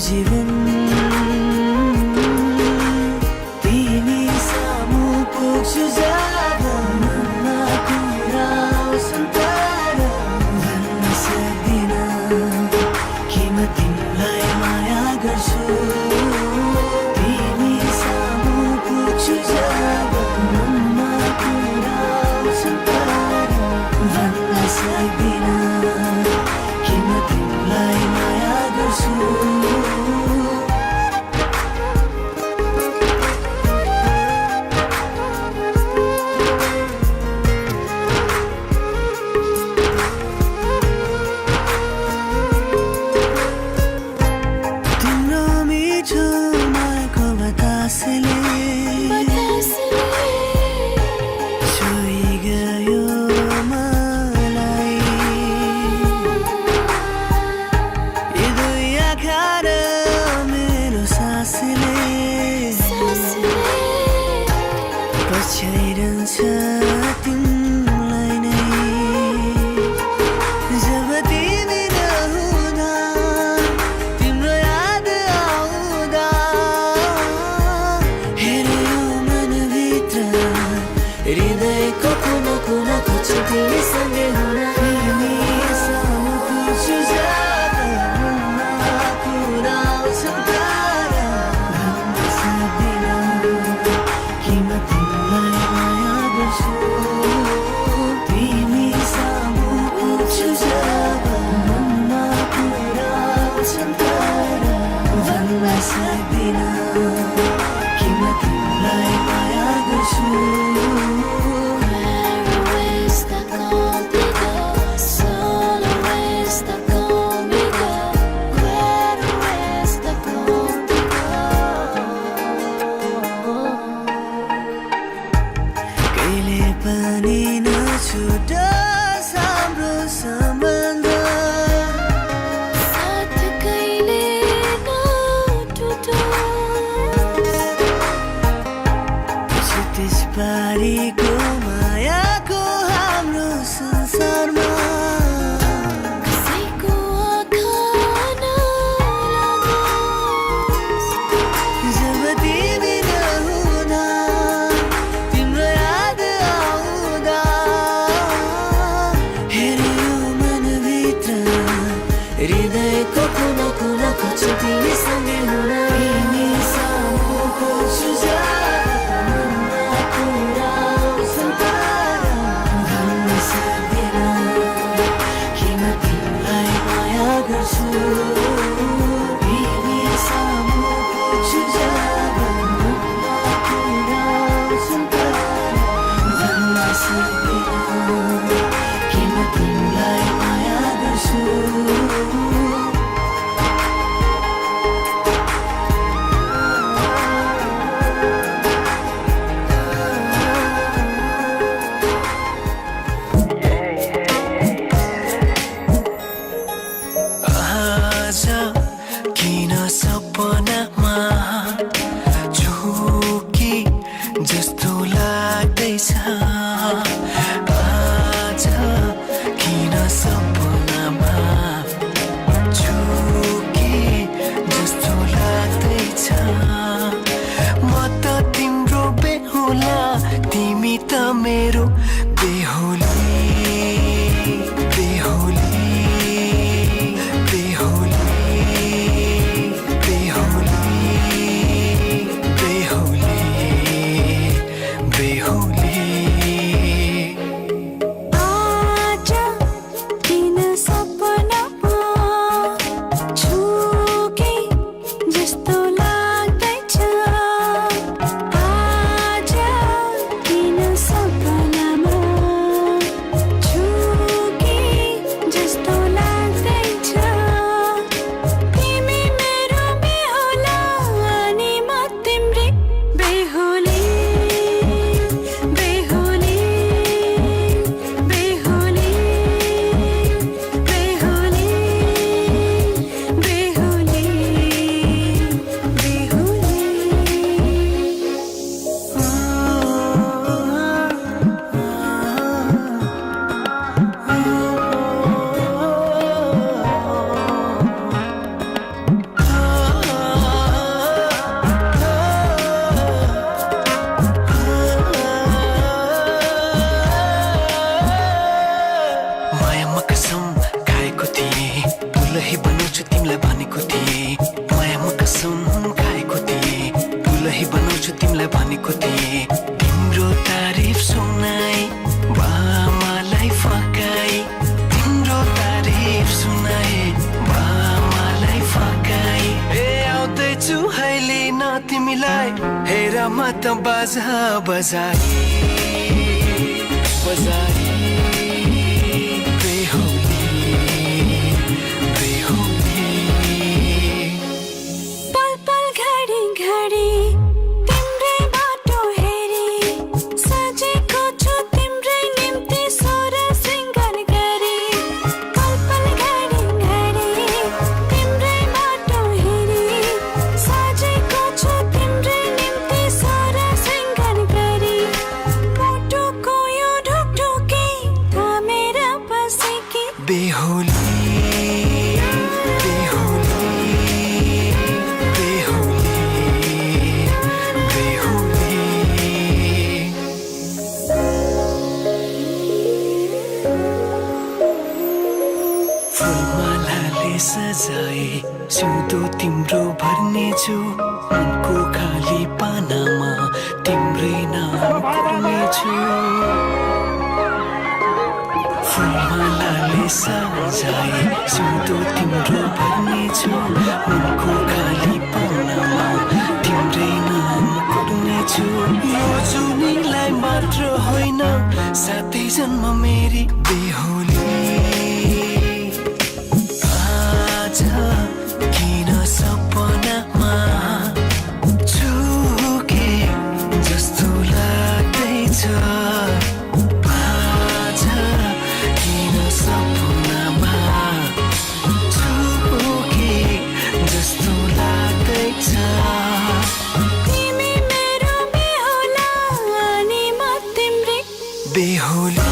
जीवन तिमी सामु पुग्छु जब मनमा कुरा आउँछन् तर भन्न सक्दिन कि म तिमीलाई माया गर्छु तिमी सामु पुग्छु जब मनमा कुरा आउँछन् तर भन्न सक्दिन कि म तिमीलाई माया गर्छु पछ्याइरहन्छ तिमीलाई नै जब तिमी नहुँदा तिम्रो याद आउँदा हेरे यो मनभित्र हृदयको कुना कुना खोज्छु तिमीसँगै हुन तिमी सामु पुग्छु जब मनमा कुरा आउँछन् तर भन्न सक्दिन कि म तिमीलाई माया गर्छु तिमी सामु पुग्छु जब मनमा कुरा आउँछन् तर भन्न सक्दिन कि म तिमीलाई माया गर्छु पनि नछुटोस् हाम्रो सम्बन्ध साथ कहिले नटुटोस् त्यसपारिको मायाको हाम्रो संसारमा कसैको आँखा नलागोस् जब तिमी नहुँदा तिम्रो याद हृदयको कुना कुना खोज्छु तिमीसँगै हुन तिमी सामु पुग्छु जब मनमा कुरा आउँछन् तर भन्न सक्दिन कि म तिमीलाई माया गर्छु तिमी सामु पुग्छु जब मनमा कुरा आउँछन् तर भन्न सक्दिन कि म तिमीलाई माया गर्छु दुलही बनाउँछु तिमीलाई भनेको थिएँ मायामा कसम खाएको थिएँ दुलही बनाउँछु तिमीलाई भनेको थिएँ तिम्रो तारिफ सुनाई बामालाई फकाई तिम्रो तारिफ सुनाई बामालाई फकाई ए आउँदैछु अहिले न तिमीलाई हेर म त बाजा बजाई बजाई सजाए सिउँदो तिम्रो भर्नेछु मनको खाली पानामा तिम्रै नाम कोर्नेछु फुलमालाले सजाए सिउँदो तिम्रो भर्नेछु मनको खाली पानामा तिम्रै नाम कोर्नेछु यो जुनीलाई मात्र होइन साथै जन्म मेरी बेहोली किन सपनामा झुके जस्तो लाग्दैछ आज किन सपनामा झुके जस्तो लाग्दैछ तिमी मेरो बेहोला अनि म तिम्रै बेहोली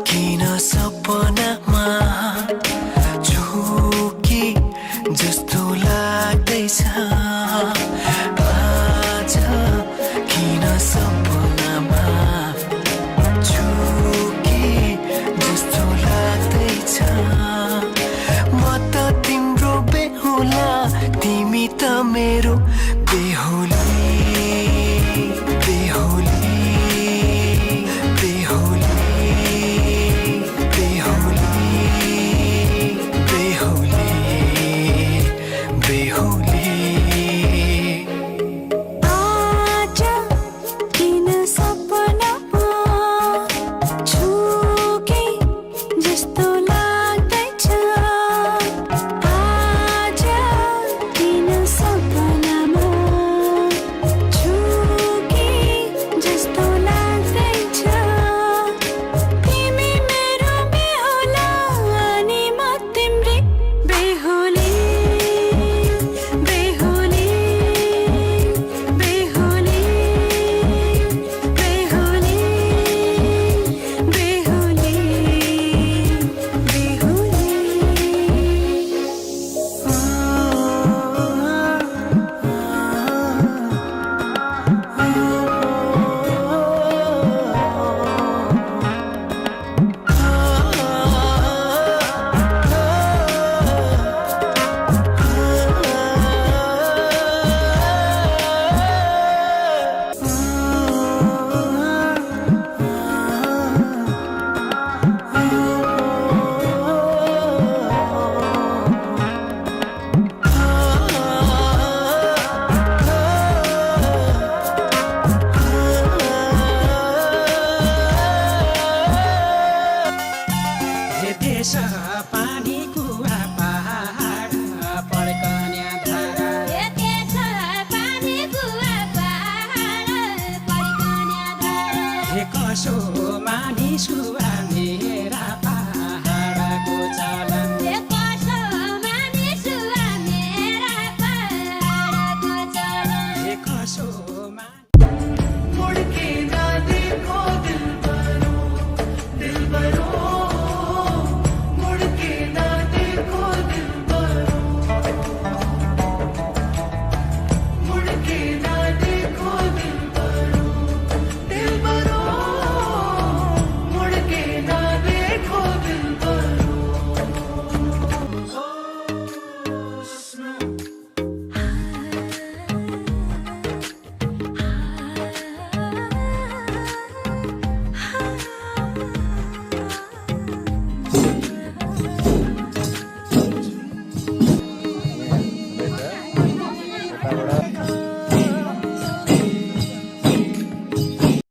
किन सपनामा झुकी जस्तो लाग्दैछ आज किन सपनामा झुकी जस्तो लाग्दैछ म त तिम्रो बेहुला तिमी त मेरो बेहुली